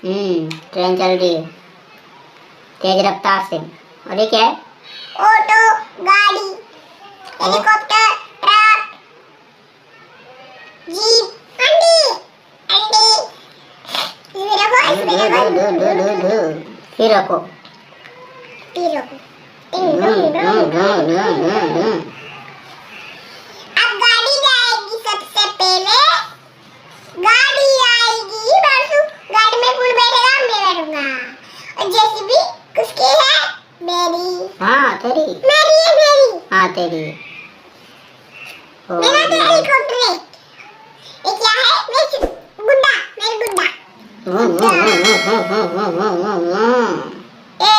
Train चल रही है तेज रफ्तार से। और ये क्या है? ऑटो, गाड़ी, हेलीकॉप्टर, ट्रक, जीप, अंडे, अंडे। इसमें रखो। फिर रखो। फिर रखो। अब गाड़ी जाएगी सबसे पहले। गाड़ी आएगी, परसों गाड़ी में कौन बैठेगा? मैं बैठूंगा। और जेसीबी किसकी है? मेरी। हाँ तेरी। मेरी है, मेरी। हाँ तेरी। मेरा तो हेलीकॉप्टर है। ये क्या है? मेरी गुड्डा, मेरी गुड्डा। ये